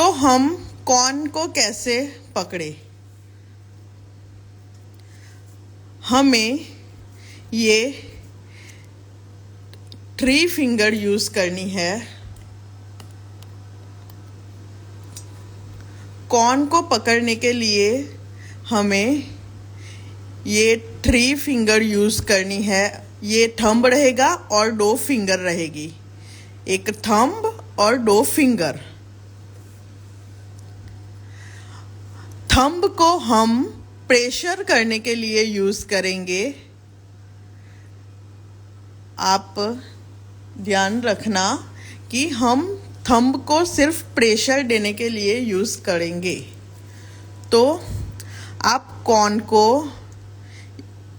तो हम कॉर्न को कैसे पकड़े? हमें ये 3 फिंगर यूज करनी है। कॉर्न को पकड़ने के लिए हमें ये 3 फिंगर यूज करनी है। ये थंब रहेगा और 2 फिंगर रहेगी, एक थंब और 2 फिंगर। थंब को हम प्रेशर करने के लिए यूज करेंगे। आप ध्यान रखना कि हम थंब को सिर्फ प्रेशर देने के लिए यूज करेंगे। तो आप कॉर्न को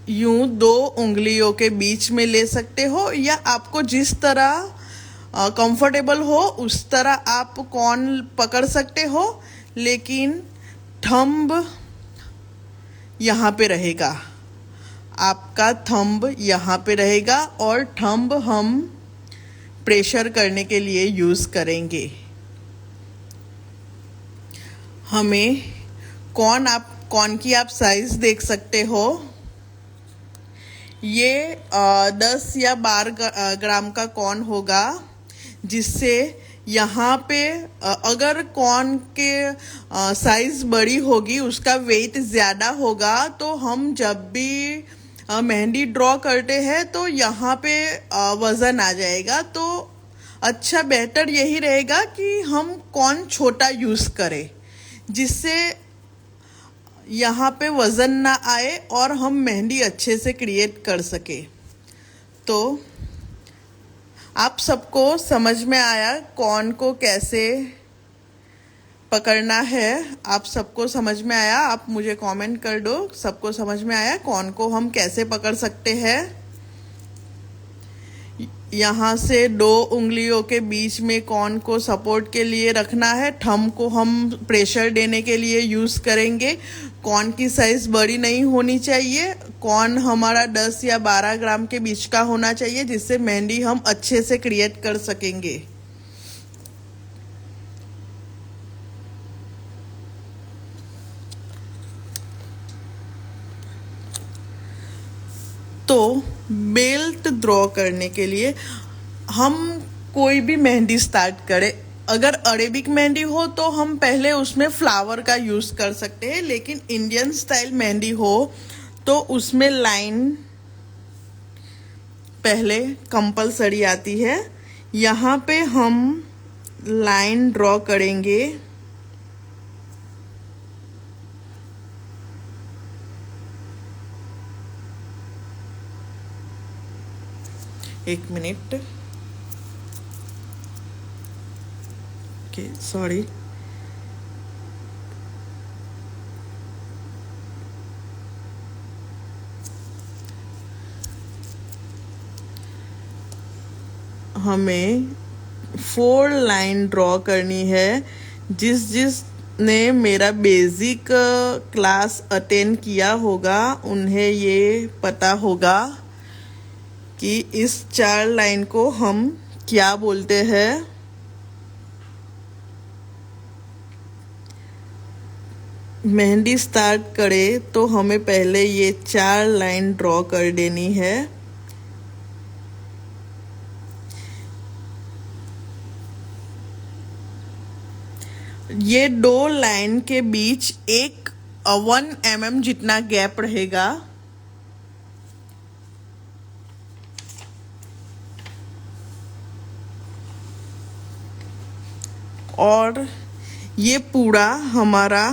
यूं 2 उंगलियों के बीच में ले सकते हो, या आपको जिस तरह कंफर्टेबल हो उस तरह आप कॉर्न पकड़ सकते हो, लेकिन थंब यहाँ पे रहेगा। आपका थंब यहाँ पे रहेगा और थंब हम प्रेशर करने के लिए यूज करेंगे। हमें कॉर्न की आप साइज देख सकते हो। ये 10 या 12 ग्राम का कॉर्न होगा, जिससे यहाँ पे अगर कॉर्न के साइज बड़ी होगी, उसका वेट ज़्यादा होगा, तो हम जब भी मेहंदी ड्रॉ करते हैं तो यहाँ पे वज़न आ जाएगा। तो अच्छा बेहतर यही रहेगा कि हम कॉर्न छोटा यूज़ करें, जिससे यहाँ पे वज़न ना आए और हम मेहंदी अच्छे से क्रिएट कर सके। तो आप सबको समझ में आया कॉर्न को कैसे पकड़ना है? आप सबको समझ में आया? आप मुझे कमेंट कर दो, सबको समझ में आया कॉर्न को हम कैसे पकड़ सकते हैं। यहाँ से 2 उंगलियों के बीच में कॉर्न को सपोर्ट के लिए रखना है। थंब को हम प्रेशर देने के लिए यूज़ करेंगे। कॉर्न की साइज़ बड़ी नहीं होनी चाहिए। कॉर्न हमारा 10 या 12 ग्राम के बीच का होना चाहिए, जिससे मेहंदी हम अच्छे से क्रिएट कर सकेंगे। तो बेल्ट ड्रॉ करने के लिए हम कोई भी मेहंदी स्टार्ट करें। अगर अरेबिक मेहंदी हो तो हम पहले उसमें फ्लावर का यूज़ कर सकते हैं, लेकिन इंडियन स्टाइल मेहंदी हो तो उसमें लाइन पहले कंपलसरी आती है। यहाँ पे हम लाइन ड्रॉ करेंगे। एक मिनट, ओके सॉरी। हमें 4 लाइन ड्रॉ करनी है। जिसने मेरा बेसिक क्लास अटेंड किया होगा उन्हें ये पता होगा कि इस 4 लाइन को हम क्या बोलते हैं। मेहंदी स्टार्ट करें तो हमें पहले ये 4 लाइन ड्रॉ कर देनी है। ये 2 लाइन के बीच 1 mm जितना गैप रहेगा। और ये पूरा हमारा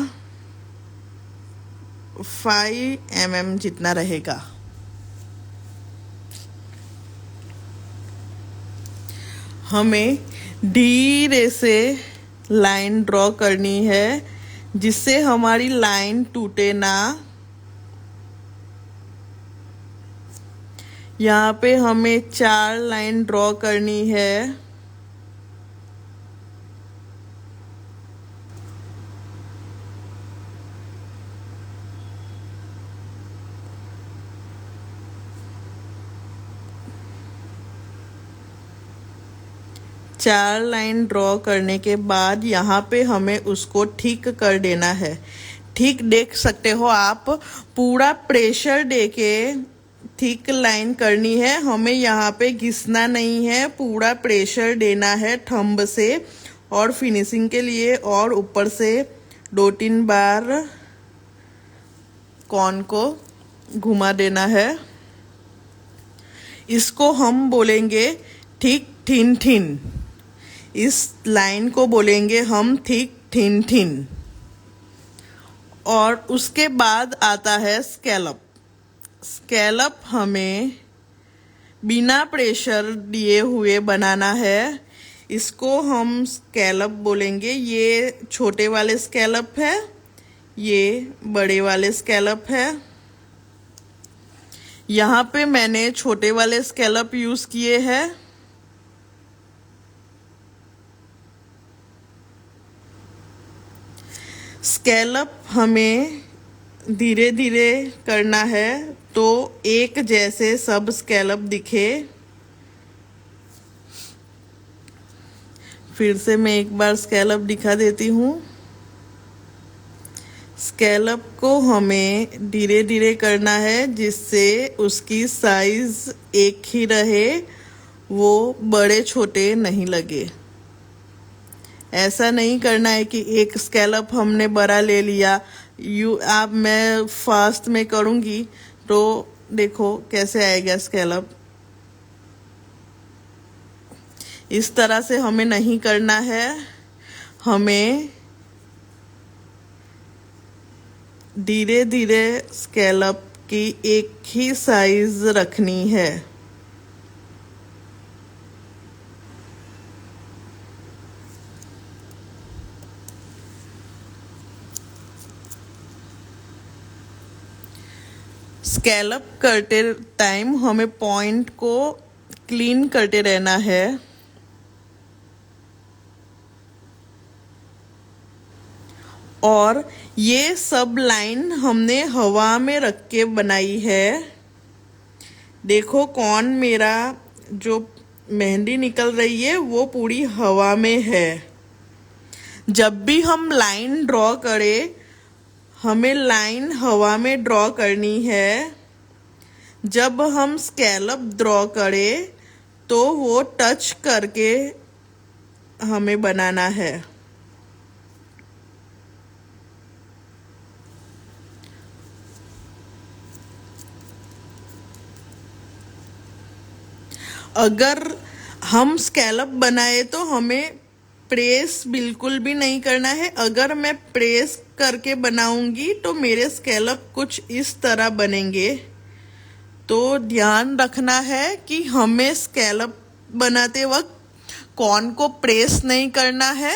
5 mm जितना रहेगा। हमें धीरे से लाइन ड्रॉ करनी है, जिससे हमारी लाइन टूटे ना। यहाँ पे हमें 4 लाइन ड्रॉ करनी है। 4 लाइन ड्रॉ करने के बाद यहाँ पे हमें उसको ठीक कर देना है। ठीक देख सकते हो आप, पूरा प्रेशर देके ठीक लाइन करनी है हमें, यहाँ पे घिसना नहीं है, पूरा प्रेशर देना है थंब से। और फिनिशिंग के लिए और ऊपर से 2-3 बार कॉर्न को घुमा देना है। इसको हम बोलेंगे थिक थिन थिन, इस लाइन को बोलेंगे हम थिक थिन थिन। और उसके बाद आता है स्कैलप। स्कैलप हमें बिना प्रेशर दिए हुए बनाना है, इसको हम स्कैलप बोलेंगे। ये छोटे वाले स्कैलप है, ये बड़े वाले स्कैलप है। यहाँ पे मैंने छोटे वाले स्कैलप यूज किए हैं। स्कैलप हमें धीरे धीरे करना है तो एक जैसे सब स्कैलप दिखे। फिर से मैं एक बार स्कैलप दिखा देती हूँ। स्कैलप को हमें धीरे धीरे करना है जिससे उसकी साइज एक ही रहे, वो बड़े छोटे नहीं लगे। ऐसा नहीं करना है कि एक स्कैलप हमने बड़ा ले लिया। मैं फास्ट में करूँगी तो देखो कैसे आएगा स्कैलप। इस तरह से हमें नहीं करना है, हमें धीरे धीरे स्कैलप की एक ही साइज रखनी है। स्कैलप करते टाइम हमें पॉइंट को क्लीन करते रहना है। और ये सब लाइन हमने हवा में रख के बनाई है। देखो कौन मेरा जो मेहंदी निकल रही है वो पूरी हवा में है। जब भी हम लाइन ड्रॉ करें, हमें लाइन हवा में ड्रॉ करनी है। जब हम स्कैलप ड्रॉ करें तो वो टच करके हमें बनाना है। अगर हम स्कैलप बनाए तो हमें प्रेस बिल्कुल भी नहीं करना है। अगर मैं प्रेस करके बनाऊंगी तो मेरे स्कैलप कुछ इस तरह बनेंगे। तो ध्यान रखना है कि हमें स्कैलप बनाते वक्त कॉर्न को प्रेस नहीं करना है,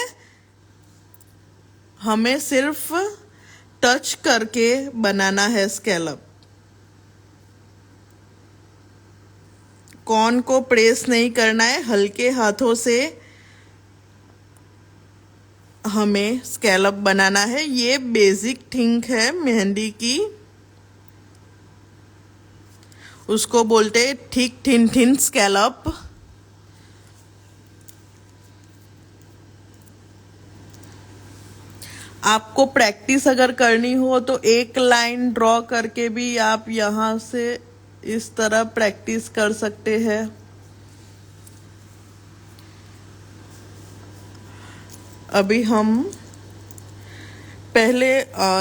हमें सिर्फ टच करके बनाना है स्कैलप। कॉर्न को प्रेस नहीं करना है, हल्के हाथों से हमें स्कैलप बनाना है। ये बेसिक थिंग है मेहंदी की, उसको बोलते हैं थिक थिन थिन स्कैलप। आपको प्रैक्टिस अगर करनी हो तो एक लाइन ड्रॉ करके भी आप यहाँ से इस तरह प्रैक्टिस कर सकते हैं। अभी हम पहले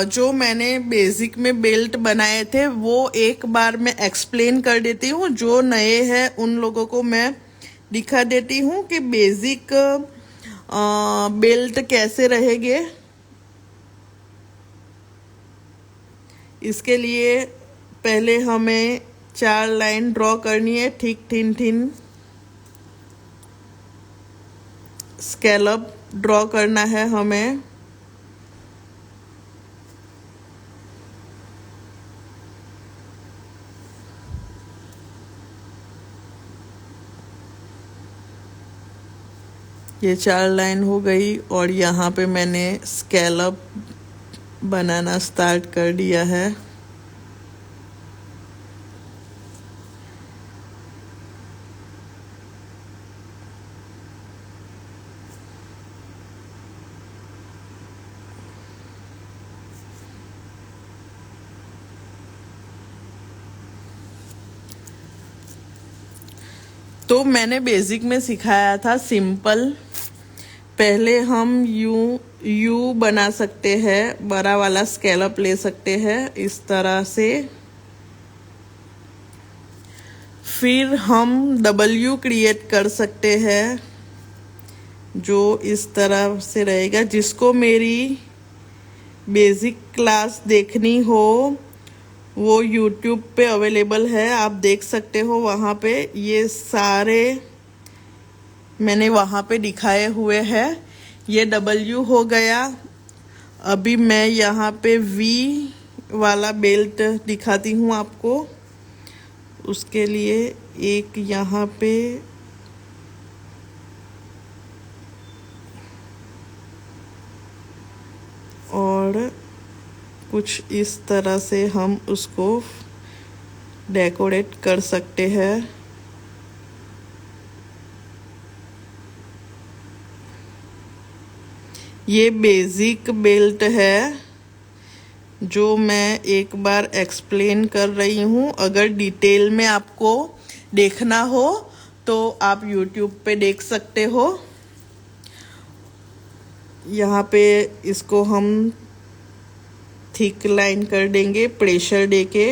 जो मैंने बेसिक में बेल्ट बनाए थे वो एक बार मैं एक्सप्लेन कर देती हूँ। जो नए हैं उन लोगों को मैं दिखा देती हूँ कि बेसिक बेल्ट कैसे रहेंगे। इसके लिए पहले हमें 4 लाइन ड्रॉ करनी है, thick thin thin scallop draw करना है हमें। ये 4 लाइन हो गई और यहाँ पे मैंने स्कैलप बनाना स्टार्ट कर दिया है। तो मैंने बेसिक में सिखाया था सिंपल। पहले हम यू बना सकते हैं, बड़ा वाला स्कैलप ले सकते हैं इस तरह से। फिर हम डब्ल्यू क्रिएट कर सकते हैं जो इस तरह से रहेगा। जिसको मेरी बेसिक क्लास देखनी हो वो यूट्यूब पे अवेलेबल है, आप देख सकते हो। वहाँ पे ये सारे मैंने वहाँ पे दिखाए हुए हैं। ये डब्ल्यू हो गया। अभी मैं यहाँ पे वी वाला बेल्ट दिखाती हूँ आपको। उसके लिए एक यहाँ पे और कुछ इस तरह से हम उसको डेकोरेट कर सकते हैं। ये बेसिक बेल्ट है जो मैं एक बार एक्सप्लेन कर रही हूँ। अगर डिटेल में आपको देखना हो तो आप यूट्यूब पे देख सकते हो। यहाँ पे इसको हम थिक लाइन कर देंगे प्रेशर देके।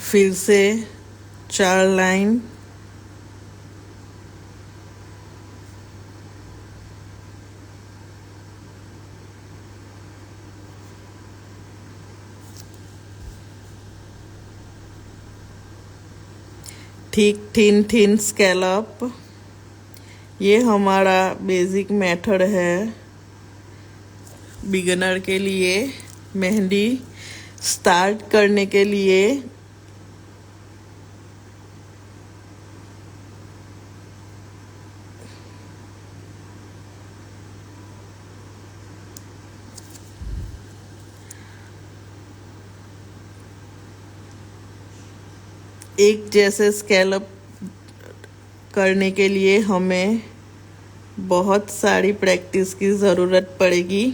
फिर से 4 लाइन। ठीक थिन स्कैलप। ये हमारा बेसिक मेथड है बिगिनर के लिए, मेहंदी स्टार्ट करने के लिए। एक जैसे स्कैलप करने के लिए हमें बहुत सारी प्रैक्टिस की ज़रूरत पड़ेगी,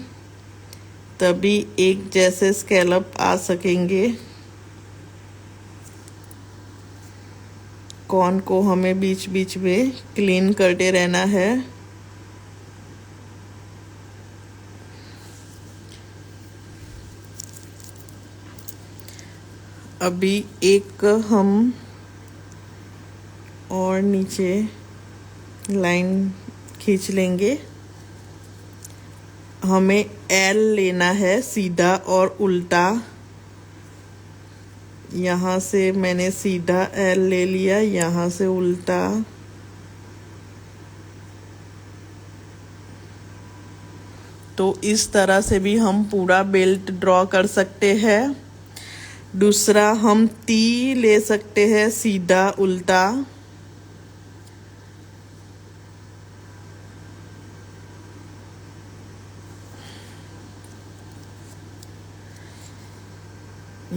तभी एक जैसे स्कैलप आ सकेंगे। कॉर्न को हमें बीच बीच में क्लीन करते रहना है। अभी एक हम और नीचे लाइन खींच लेंगे। हमें एल लेना है सीधा और उल्टा। यहाँ से मैंने सीधा एल ले लिया, यहाँ से उल्टा। तो इस तरह से भी हम पूरा बेल्ट ड्रॉ कर सकते हैं। दूसरा हम टी ले सकते हैं सीधा उल्टा।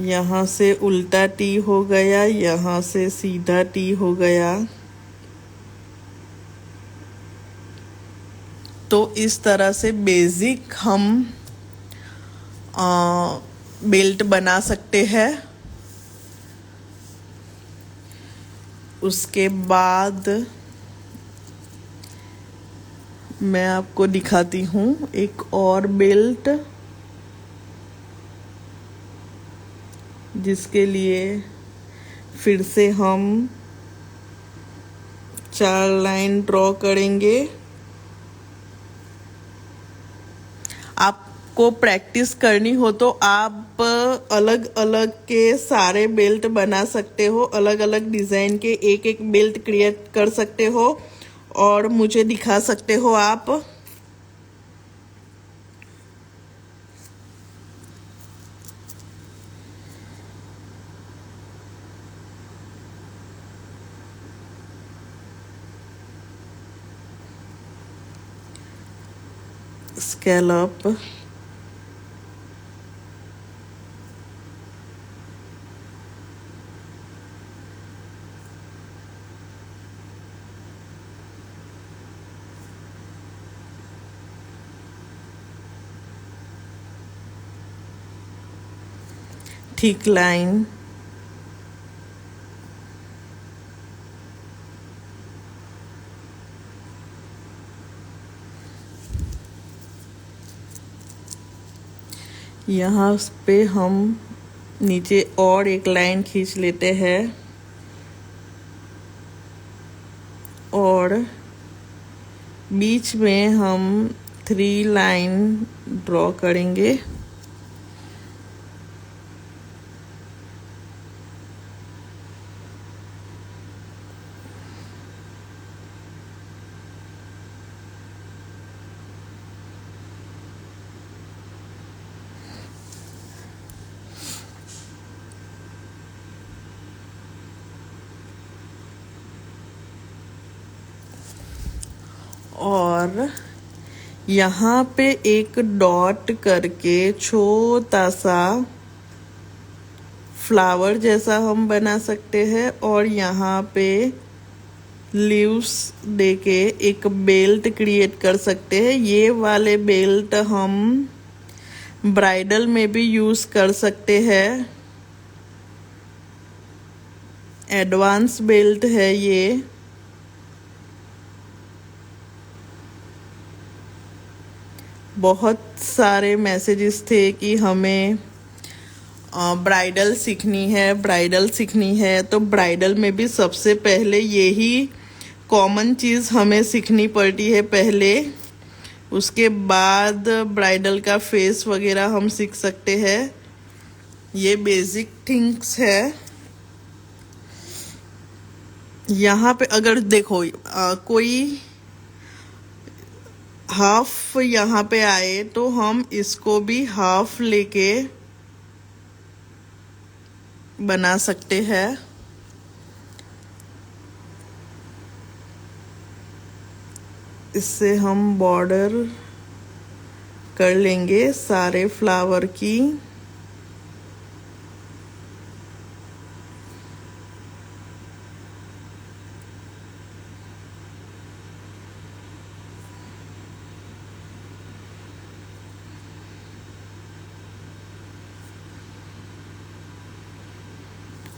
यहाँ से उल्टा टी हो गया, यहाँ से सीधा टी हो गया। तो इस तरह से बेसिक हम बेल्ट बना सकते हैं। उसके बाद मैं आपको दिखाती हूँ एक और बेल्ट, जिसके लिए फिर से हम 4 लाइन ड्रॉ करेंगे। आपको प्रैक्टिस करनी हो तो आप अलग अलग के सारे बेल्ट बना सकते हो, अलग अलग डिज़ाइन के एक एक बेल्ट क्रिएट कर सकते हो और मुझे दिखा सकते हो आप। Scallop, thick line. यहाँ पे हम नीचे और एक लाइन खींच लेते हैं और बीच में हम 3 लाइन ड्रॉ करेंगे। और यहाँ पे एक डॉट करके छोटा सा फ्लावर जैसा हम बना सकते हैं और यहाँ पे लीव्स देके एक बेल्ट क्रिएट कर सकते हैं। ये वाले बेल्ट हम ब्राइडल में भी यूज कर सकते हैं। एडवांस बेल्ट है ये। बहुत सारे मैसेजेस थे कि हमें ब्राइडल सीखनी है, तो ब्राइडल में भी सबसे पहले यही कॉमन चीज़ हमें सीखनी पड़ती है पहले। उसके बाद ब्राइडल का फेस वगैरह हम सीख सकते हैं। ये बेसिक थिंग्स है। यहाँ पे अगर देखो कोई हाफ यहाँ पे आए तो हम इसको भी हाफ लेके बना सकते हैं। इससे हम बॉर्डर कर लेंगे सारे फ्लावर की।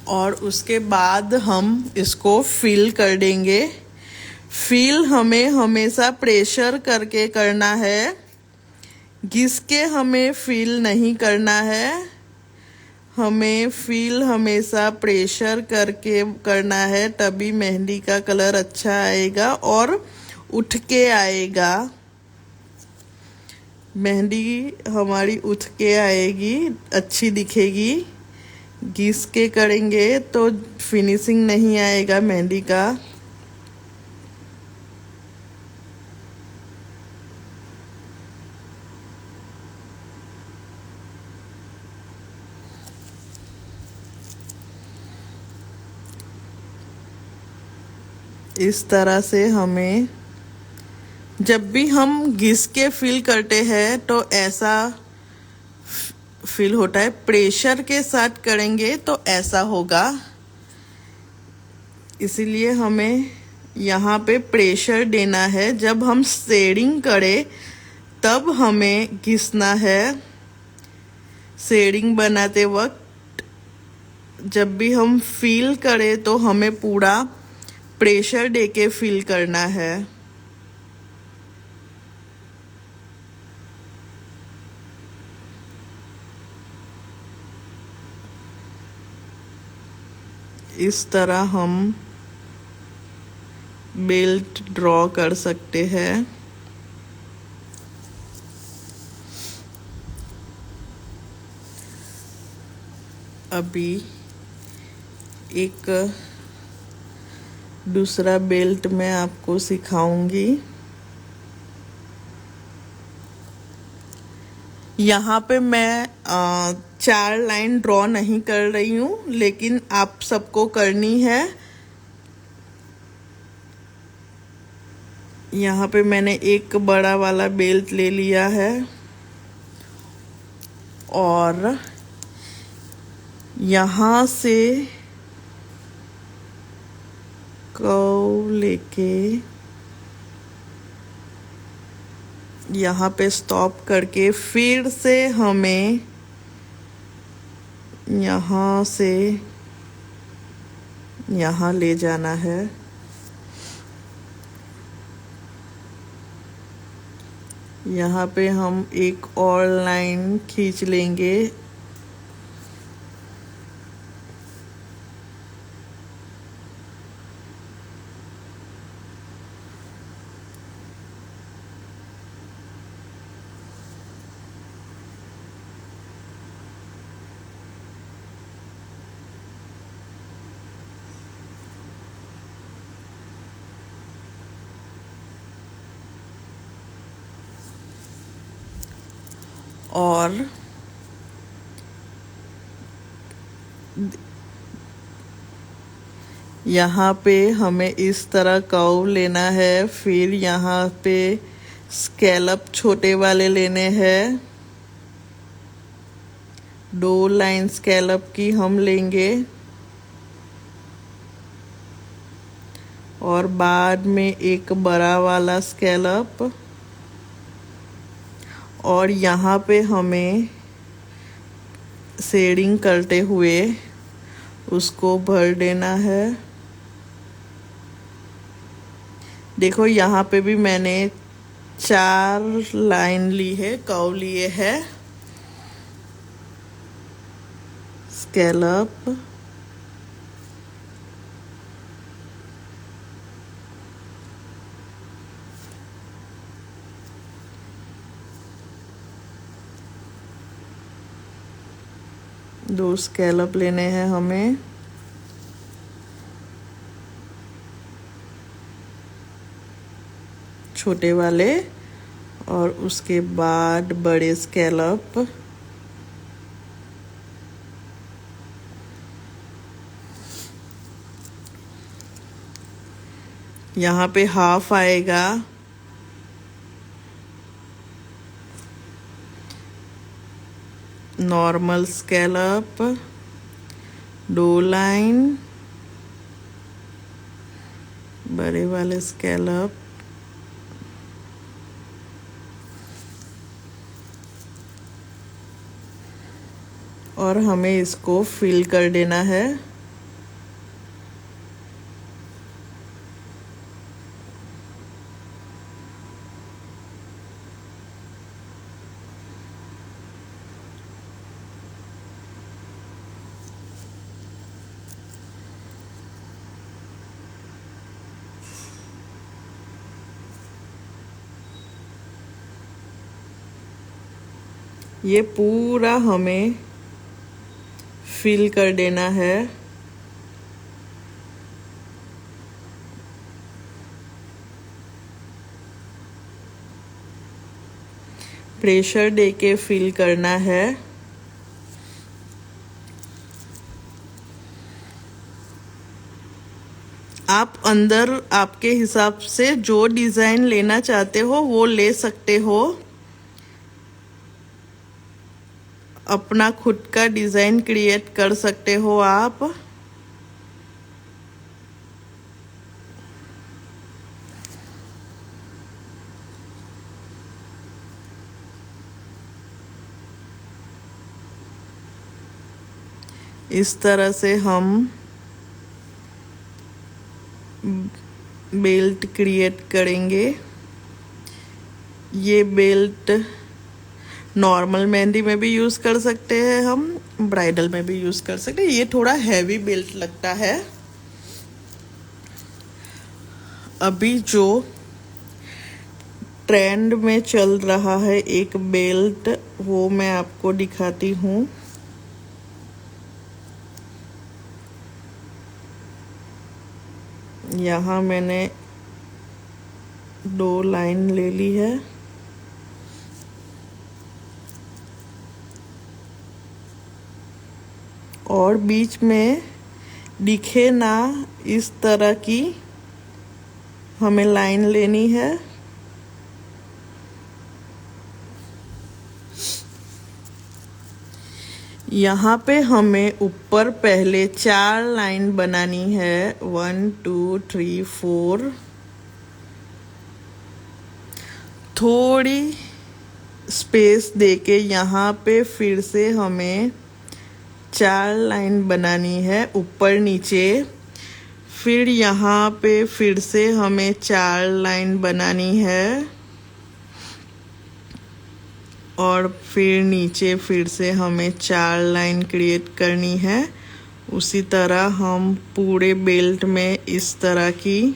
और उसके बाद हम इसको फिल कर देंगे। फिल हमें हमेशा प्रेशर करके करना है, घिस के हमें फिल नहीं करना है। हमें फिल हमेशा प्रेशर करके करना है, तभी मेहंदी का कलर अच्छा आएगा और उठ के आएगा। मेहंदी हमारी उठ के आएगी, अच्छी दिखेगी। घिस के करेंगे तो फिनिशिंग नहीं आएगा मेहंदी का। इस तरह से हमें जब भी हम घिस के फिल करते हैं तो ऐसा फिल होता है। प्रेशर के साथ करेंगे तो ऐसा होगा। इसीलिए हमें यहाँ पे प्रेशर देना है। जब हम शेडिंग करें तब हमें घिसना है। शेडिंग बनाते वक्त जब भी हम फिल करें तो हमें पूरा प्रेशर देके फिल करना है। इस तरह हम बेल्ट ड्रॉ कर सकते हैं। अभी एक दूसरा बेल्ट मैं आपको सिखाऊंगी। यहाँ पे मैं 4 लाइन ड्रॉ नहीं कर रही हूँ, लेकिन आप सबको करनी है। यहाँ पे मैंने एक बड़ा वाला बेल्ट ले लिया है और यहाँ से कर्व लेके यहाँ पे स्टॉप करके फिर से हमें यहाँ से यहाँ ले जाना है। यहाँ पे हम एक और लाइन खींच लेंगे। और यहाँ पे हमें इस तरह कर्व लेना है। फिर यहाँ पे स्कैलप छोटे वाले लेने हैं। 2 लाइन स्कैलप की हम लेंगे और बाद में एक बड़ा वाला स्कैलप, और यहाँ पे हमें शेडिंग करते हुए उसको भर देना है। देखो यहाँ पे भी मैंने 4 लाइन ली है, कर्व लिए है। स्कैलप, दो स्कैलप लेने हैं हमें। छोटे वाले, और उसके बाद बड़े स्कैलप। यहाँ पे हाफ आएगा। नॉर्मल स्कैलप, 2 लाइन, बड़े वाले स्कैलप, और हमें इसको फिल कर देना है। ये पूरा हमें फिल कर देना है। प्रेशर दे के फिल करना है। आप अंदर आपके हिसाब से जो डिज़ाइन लेना चाहते हो वो ले सकते हो। अपना खुद का डिज़ाइन क्रिएट कर सकते हो आप। इस तरह से हम बेल्ट क्रिएट करेंगे। ये बेल्ट नॉर्मल मेहंदी में भी यूज़ कर सकते हैं, हम ब्राइडल में भी यूज़ कर सकते हैं। ये थोड़ा हैवी बेल्ट लगता है। अभी जो ट्रेंड में चल रहा है एक बेल्ट, वो मैं आपको दिखाती हूँ। यहाँ मैंने 2 लाइन ले ली है। और बीच में दिखे ना इस तरह की हमें लाइन लेनी है। यहाँ पे हमें ऊपर पहले 4 लाइन बनानी है। 1 2 3 4। थोड़ी स्पेस देके यहाँ पे फिर से हमें 4 लाइन बनानी है ऊपर नीचे। फिर यहाँ पे फिर से हमें 4 लाइन बनानी है और फिर नीचे फिर से हमें 4 लाइन क्रिएट करनी है। उसी तरह हम पूरे बेल्ट में इस तरह की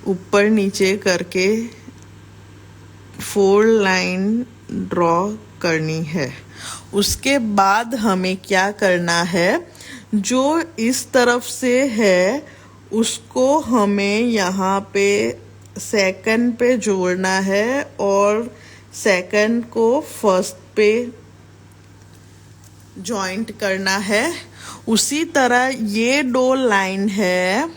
ऊपर नीचे करके 4 लाइन ड्रॉ करनी है। उसके बाद हमें क्या करना है, जो इस तरफ से है उसको हमें यहाँ पे सेकंड पे जोड़ना है और सेकंड को फर्स्ट पे जॉइंट करना है। उसी तरह ये 2 लाइन है,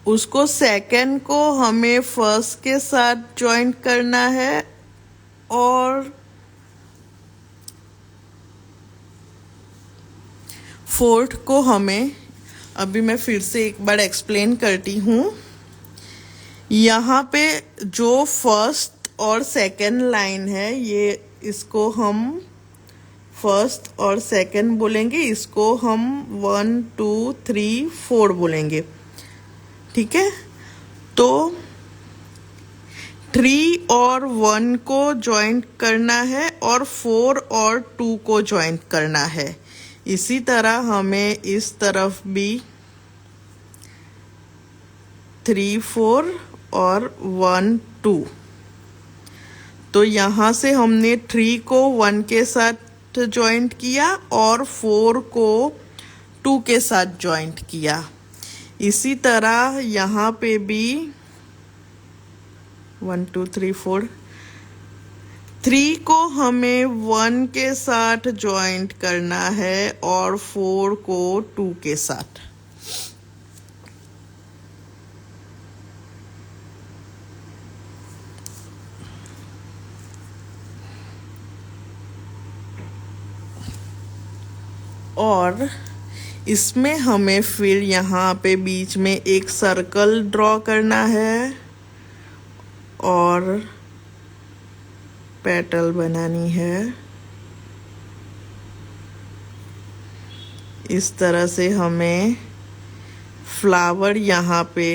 उसको सेकंड को हमें फर्स्ट के साथ जॉइंट करना है और फोर्थ को हमें, अभी मैं फिर से एक बार एक्सप्लेन करती हूँ। यहाँ पे जो फर्स्ट और सेकंड लाइन है, ये इसको हम फर्स्ट और सेकंड बोलेंगे, इसको हम 1 2 3 4 बोलेंगे। ठीक है, तो 3 और 1 को ज्वाइंट करना है और 4 और 2 को ज्वाइंट करना है। इसी तरह हमें इस तरफ भी 3 4 और 1 2। तो यहाँ से हमने 3 को 1 के साथ ज्वाइंट किया और 4 को 2 के साथ ज्वाइंट किया। इसी तरह यहाँ पे भी 1 2 3 4, 3 को हमें 1 के साथ ज्वाइंट करना है और 4 को 2 के साथ। और इसमें हमें फिर यहाँ पे बीच में एक सर्कल ड्रॉ करना है और पेटल बनानी है। इस तरह से हमें फ्लावर यहाँ पे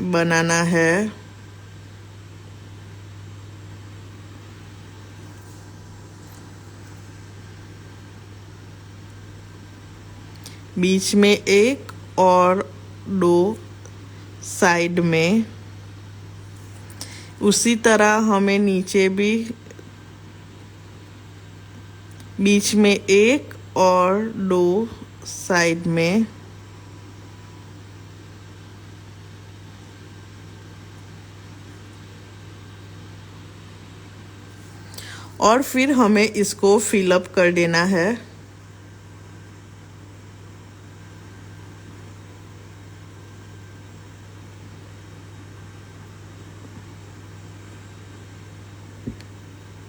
बनाना है। बीच में एक और 2 साइड में। उसी तरह हमें नीचे भी बीच में एक और 2 साइड में। और फिर हमें इसको फिलअप कर देना है।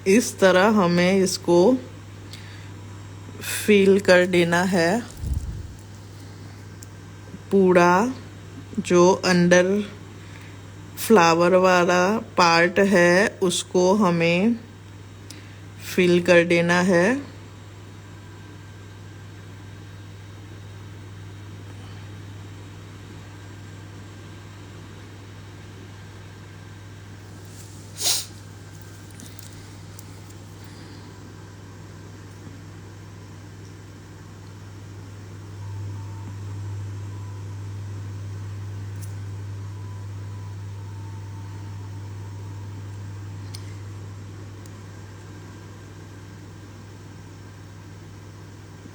इस तरह हमें इसको फिल कर देना है। पूरा जो अंदर फ्लावर वाला पार्ट है उसको हमें फिल कर देना है।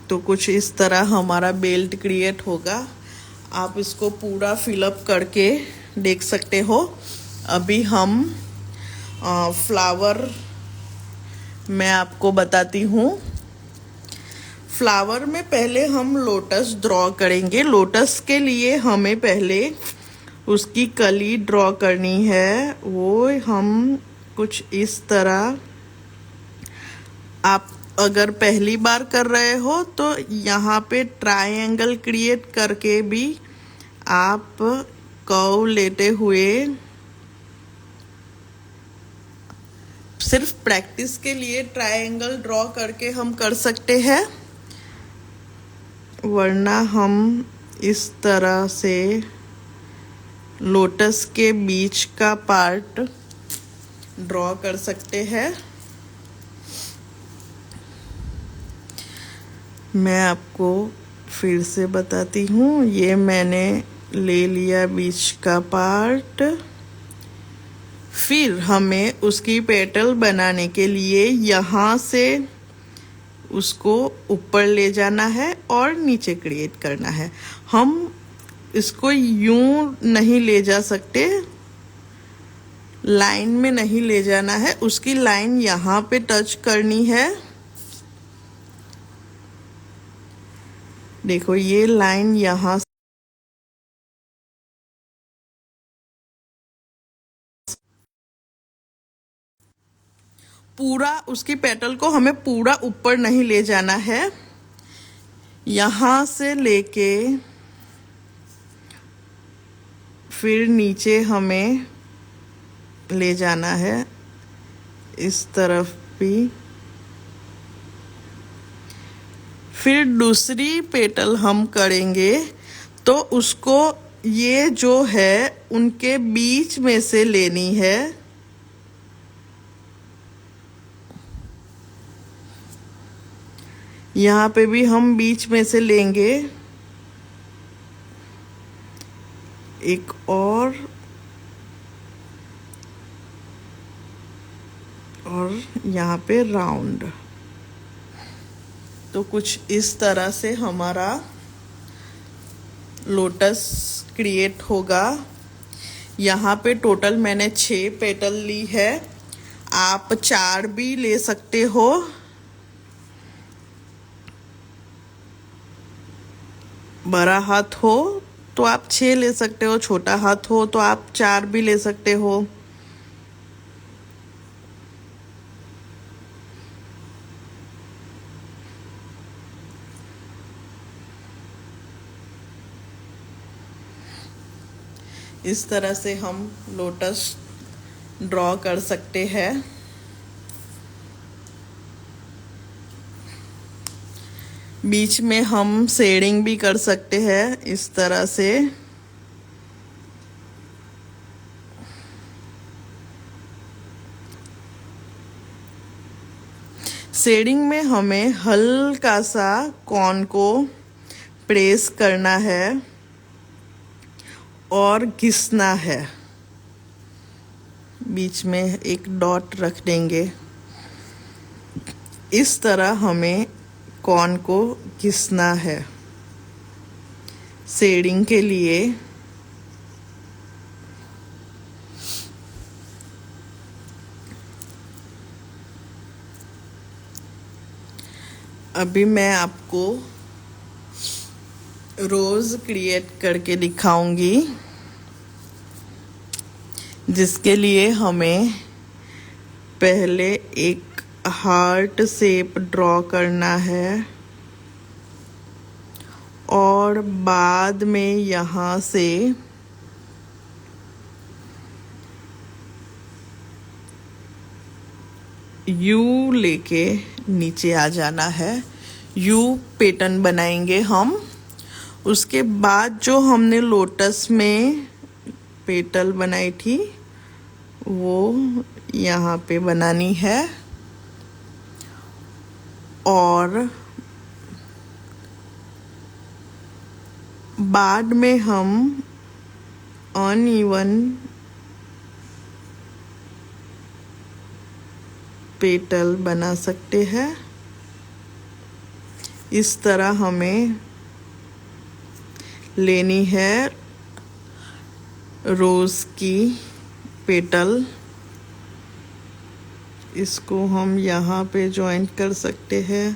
तो कुछ इस तरह हमारा बेल्ट क्रिएट होगा। आप इसको पूरा फिलअप करके देख सकते हो। अभी हम फ्लावर मैं आपको बताती हूँ। फ्लावर में पहले हम लोटस ड्रॉ करेंगे। लोटस के लिए हमें पहले उसकी कली ड्रॉ करनी है। वो हम कुछ इस तरह, आप अगर पहली बार कर रहे हो तो यहाँ पे ट्रायंगल क्रिएट करके भी आप कर्व लेते हुए सिर्फ प्रैक्टिस के लिए ट्रायंगल ड्रॉ करके हम कर सकते हैं, वरना हम इस तरह से लोटस के बीच का पार्ट ड्रॉ कर सकते हैं। मैं आपको फिर से बताती हूँ, ये मैंने ले लिया बीच का पार्ट। फिर हमें उसकी पेटल बनाने के लिए यहाँ से उसको ऊपर ले जाना है और नीचे क्रिएट करना है। हम इसको यूं नहीं ले जा सकते, लाइन में नहीं ले जाना है, उसकी लाइन यहाँ पे टच करनी है। देखो ये लाइन यहाँ पूरा, उसकी पेटल को हमें पूरा ऊपर नहीं ले जाना है, यहाँ से लेके फिर नीचे हमें ले जाना है, इस तरफ भी। फिर दूसरी पेटल हम करेंगे तो उसको ये जो है उनके बीच में से लेनी है। यहाँ पे भी हम बीच में से लेंगे एक और यहाँ पे राउंड। तो कुछ इस तरह से हमारा लोटस क्रिएट होगा। यहाँ पे टोटल मैंने 6 पेटल ली है, आप 4 भी ले सकते हो। बड़ा हाथ हो तो आप 6 ले सकते हो, छोटा हाथ हो तो आप 4 भी ले सकते हो। इस तरह से हम लोटस ड्रॉ कर सकते हैं। बीच में हम शेडिंग भी कर सकते हैं इस तरह से। शेडिंग में हमें हल्का सा कॉर्न को प्रेस करना है और घिसना है। बीच में एक डॉट रख देंगे। इस तरह हमें कॉर्न को घिसना है शेडिंग के लिए। अभी मैं आपको रोज क्रिएट करके दिखाऊंगी, जिसके लिए हमें पहले एक हार्ट शेप ड्रॉ करना है और बाद में यहाँ से यू लेके नीचे आ जाना है। यू पैटर्न बनाएंगे हम। उसके बाद जो हमने लोटस में पेटल बनाई थी वो यहाँ पे बनानी है और बाद में हम अनइवन पेटल बना सकते हैं। इस तरह हमें लेनी है रोज की पेटल। इसको हम यहाँ पे जॉइन कर सकते हैं।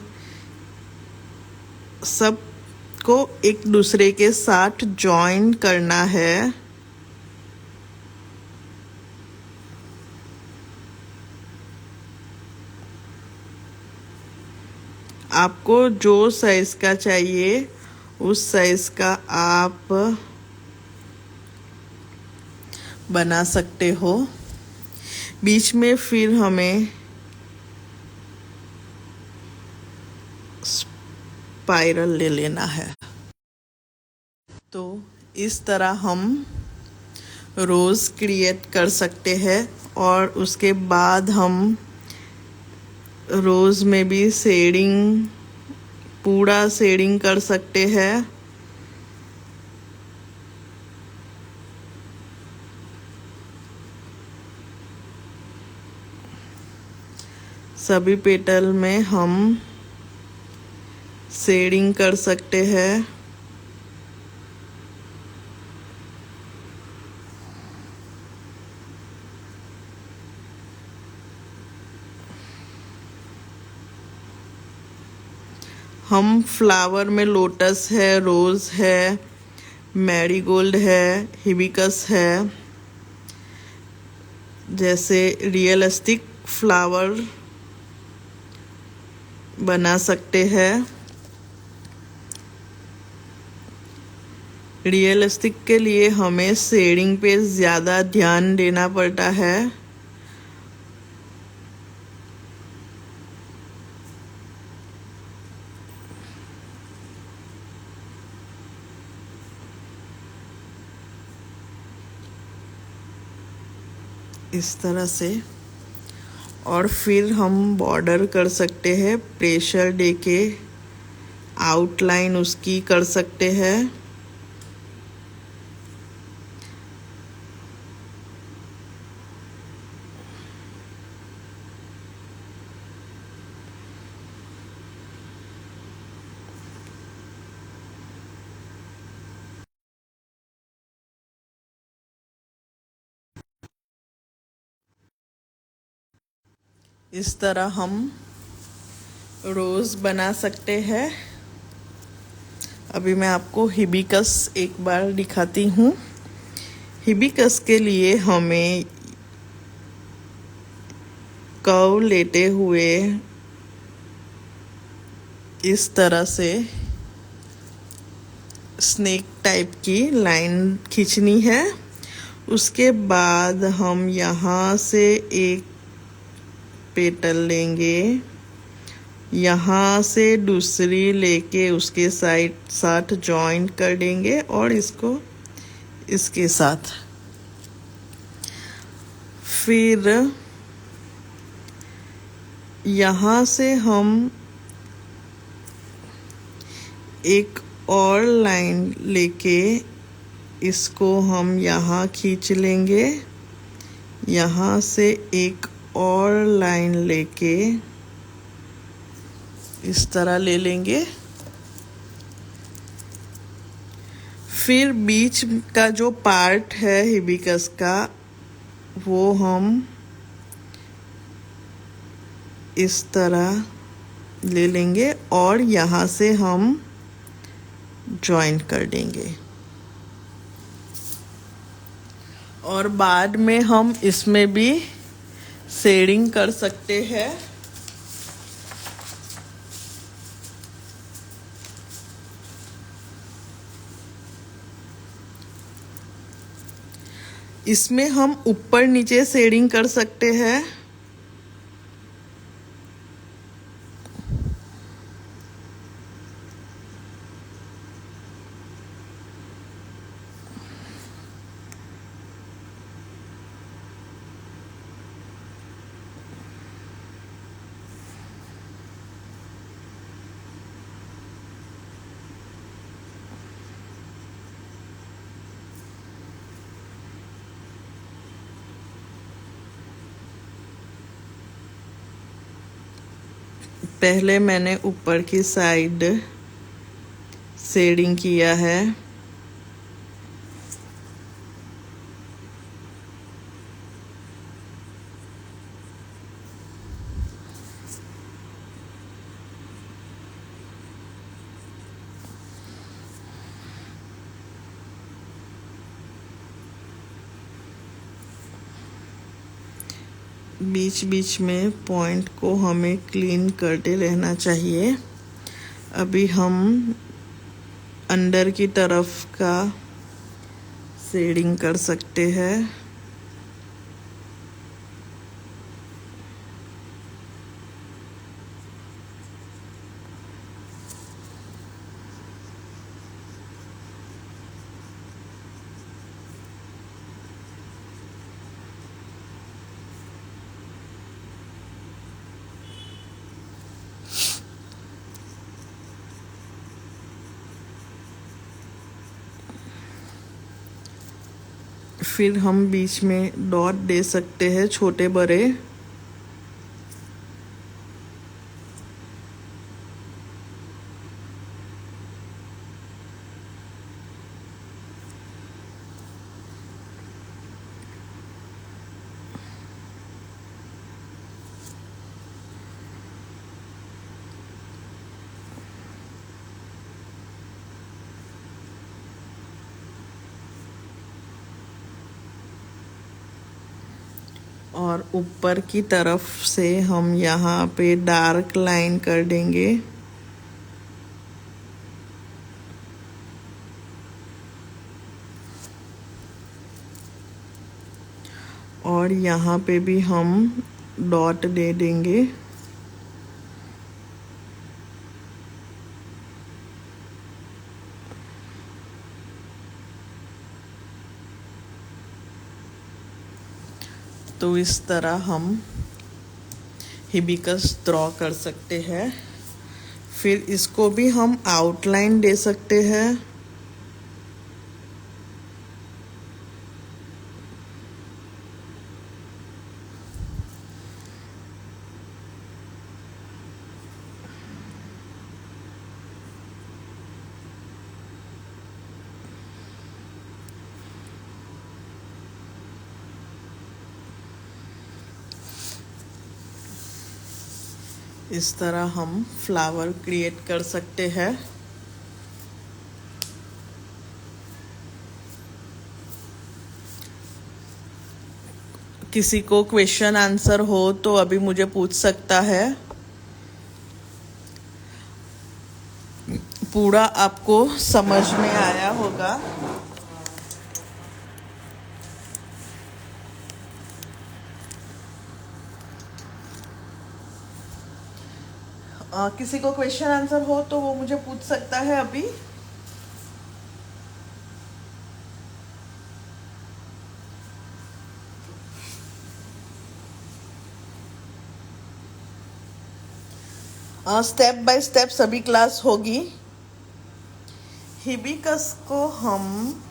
सबको एक दूसरे के साथ जॉइन करना है। आपको जो साइज का चाहिए उस साइज का आप बना सकते हो। बीच में फिर हमें स्पाइरल ले लेना है। तो इस तरह हम रोज़ क्रिएट कर सकते हैं और उसके बाद हम रोज़ में भी शेडिंग, पूरा शेडिंग कर सकते हैं। सभी पेटल में हम शेडिंग कर सकते हैं। हम फ्लावर में लोटस है, रोज़ है, मैरीगोल्ड है, हिबिस्कस है, जैसे रियलिस्टिक फ्लावर बना सकते हैं। रियलिस्टिक के लिए हमें शेडिंग पे ज़्यादा ध्यान देना पड़ता है। इस तरह से, और फिर हम बॉर्डर कर सकते हैं, प्रेशर देके आउटलाइन उसकी कर सकते हैं। इस तरह हम रोज़ बना सकते हैं। अभी मैं आपको हिबिस्कस एक बार दिखाती हूँ। हिबिस्कस के लिए हमें कर्व लेते हुए इस तरह से स्नेक टाइप की लाइन खींचनी है। उसके बाद हम यहाँ से एक पेटल लेंगे, यहाँ से दूसरी लेके उसके साथ जॉइंट कर देंगे और इसको इसके साथ, फिर यहाँ से हम एक और लाइन लेके इसको हम यहाँ खींच लेंगे, यहाँ से एक और लाइन लेके इस तरह ले लेंगे। फिर बीच का जो पार्ट है हिबिस्कस का, वो हम इस तरह ले लेंगे और यहाँ से हम जॉइन कर देंगे। और बाद में हम इसमें भी शेडिंग कर सकते हैं। इसमें हम ऊपर नीचे शेडिंग कर सकते हैं। पहले मैंने ऊपर की साइड शेडिंग किया है। बीच बीच में पॉइंट को हमें क्लीन करते रहना चाहिए। अभी हम अंदर की तरफ का शेडिंग कर सकते हैं। फिर हम बीच में डॉट दे सकते हैं छोटे बड़े। और ऊपर की तरफ से हम यहाँ पे डार्क लाइन कर देंगे। और यहाँ पे भी हम डॉट दे देंगे। तो इस तरह हम हिबिस्कस ड्रॉ कर सकते हैं। फिर इसको भी हम आउटलाइन दे सकते हैं। इस तरह हम फ्लावर क्रिएट कर सकते हैं। किसी को क्वेश्चन आंसर हो तो अभी मुझे पूछ सकता है। पूरा आपको समझ में आया होगा। किसी को क्वेश्चन आंसर हो तो वो मुझे पूछ सकता है अभी। स्टेप बाय स्टेप सभी क्लास होगी। हिबिस्कस को हम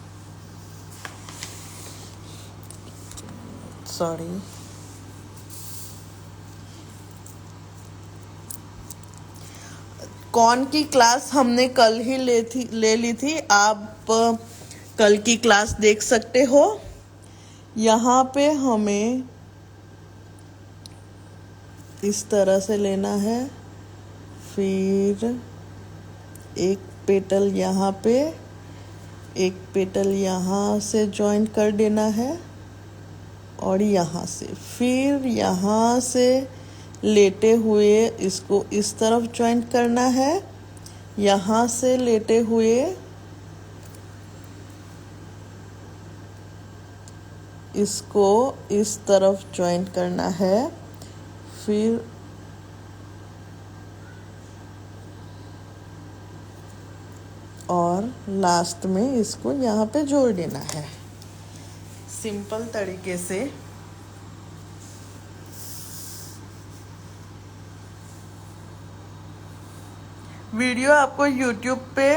कौन की क्लास हमने कल ही ले ली थी। आप कल की क्लास देख सकते हो। यहाँ पे हमें इस तरह से लेना है। फिर एक पेटल यहाँ पे, एक पेटल यहाँ से जॉइन कर देना है और यहाँ से, फिर यहाँ से लेटे हुए इसको इस तरफ जॉइन करना है। यहाँ से लेटे हुए इसको इस तरफ जॉइन करना है। फिर और लास्ट में इसको यहाँ पे जोड़ देना है। सिंपल तरीके से। वीडियो आपको YouTube पे